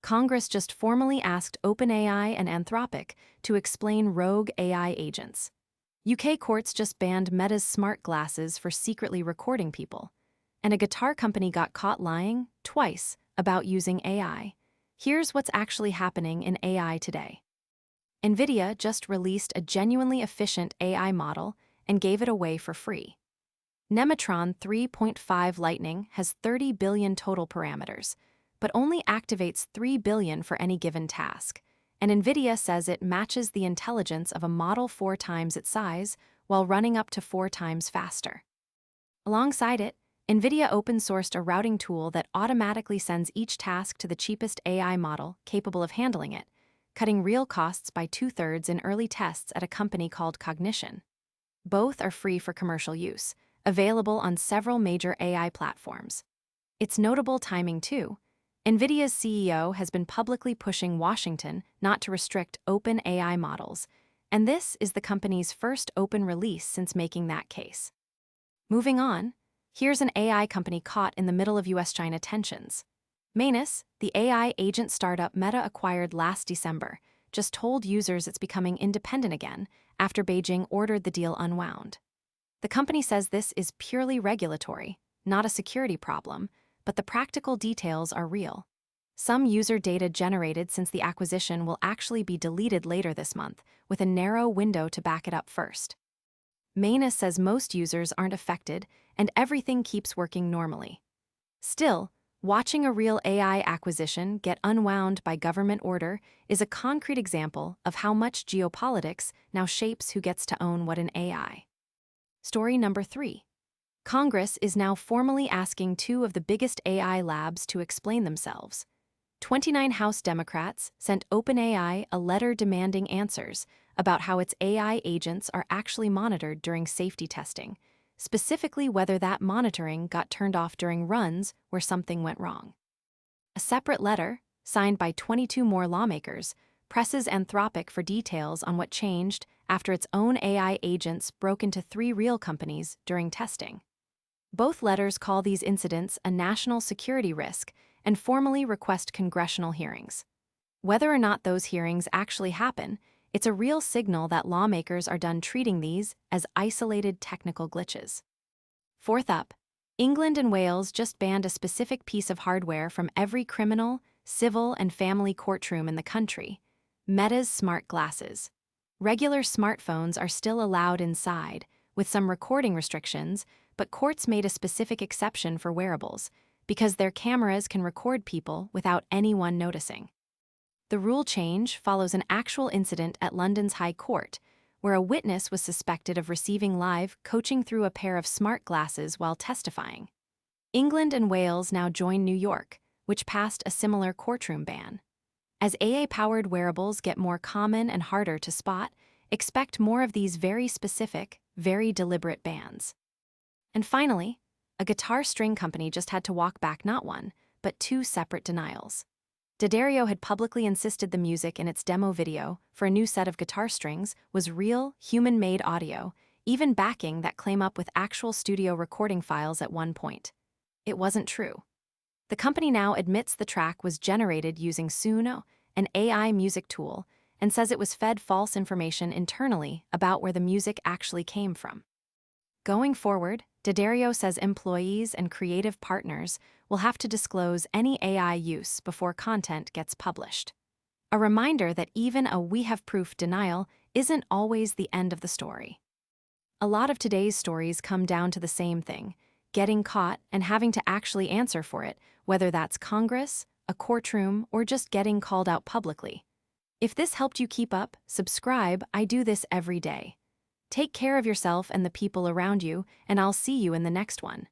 Congress just formally asked OpenAI and Anthropic to explain rogue AI agents. UK courts just banned Meta's smart glasses for secretly recording people. And a guitar company got caught lying, twice, about using AI. Here's what's actually happening in AI today. Nvidia just released a genuinely efficient AI model and gave it away for free. Nemotron 3.5 Lightning has 30 billion total parameters, but only activates 3 billion for any given task, and Nvidia says it matches the intelligence of a model 4 times its size while running up to 4 times faster. Alongside it, Nvidia open-sourced a routing tool that automatically sends each task to the cheapest AI model capable of handling it, cutting real costs by 2/3 in early tests at a company called Cognition. Both are free for commercial use, available on several major AI platforms. It's notable timing too. Nvidia's CEO has been publicly pushing Washington not to restrict open AI models, and this is the company's first open release since making that case. Moving on, here's an AI company caught in the middle of US-China tensions. Manus, the AI agent startup Meta acquired last December, just told users it's becoming independent again after Beijing ordered the deal unwound. The company says this is purely regulatory, not a security problem, but the practical details are real. Some user data generated since the acquisition will actually be deleted later this month, with a narrow window to back it up first. Manus says most users aren't affected and everything keeps working normally. Still, watching a real AI acquisition get unwound by government order is a concrete example of how much geopolitics now shapes who gets to own what in AI. Story number 3. Congress is now formally asking 2 of the biggest AI labs to explain themselves. 29 House Democrats sent OpenAI a letter demanding answers about how its AI agents are actually monitored during safety testing, specifically whether that monitoring got turned off during runs where something went wrong. A separate letter, signed by 22 more lawmakers, presses Anthropic for details on what changed after its own AI agents broke into 3 real companies during testing. Both letters call these incidents a national security risk and formally request congressional hearings. Whether or not those hearings actually happen, it's a real signal that lawmakers are done treating these as isolated technical glitches. Fourth up, England and Wales just banned a specific piece of hardware from every criminal, civil, and family courtroom in the country: Meta's smart glasses. Regular smartphones are still allowed inside, with some recording restrictions, but courts made a specific exception for wearables, because their cameras can record people without anyone noticing. The rule change follows an actual incident at London's High Court, where a witness was suspected of receiving live coaching through a pair of smart glasses while testifying. England and Wales now join New York, which passed a similar courtroom ban. As AI-powered wearables get more common and harder to spot, expect more of these very specific, very deliberate bans. And finally, a guitar string company just had to walk back not 1, but 2 separate denials. D'Addario had publicly insisted the music in its demo video for a new set of guitar strings was real, human-made audio, even backing that claim up with actual studio recording files at one point. It wasn't true. The company now admits the track was generated using Suno, an AI music tool, and says it was fed false information internally about where the music actually came from. Going forward, D'Addario says employees and creative partners will have to disclose any AI use before content gets published. A reminder that even a "we have proof" denial isn't always the end of the story. A lot of today's stories come down to the same thing: getting caught and having to actually answer for it, whether that's Congress, a courtroom, or just getting called out publicly. If this helped you keep up, subscribe. I do this every day. Take care of yourself and the people around you, and I'll see you in the next one.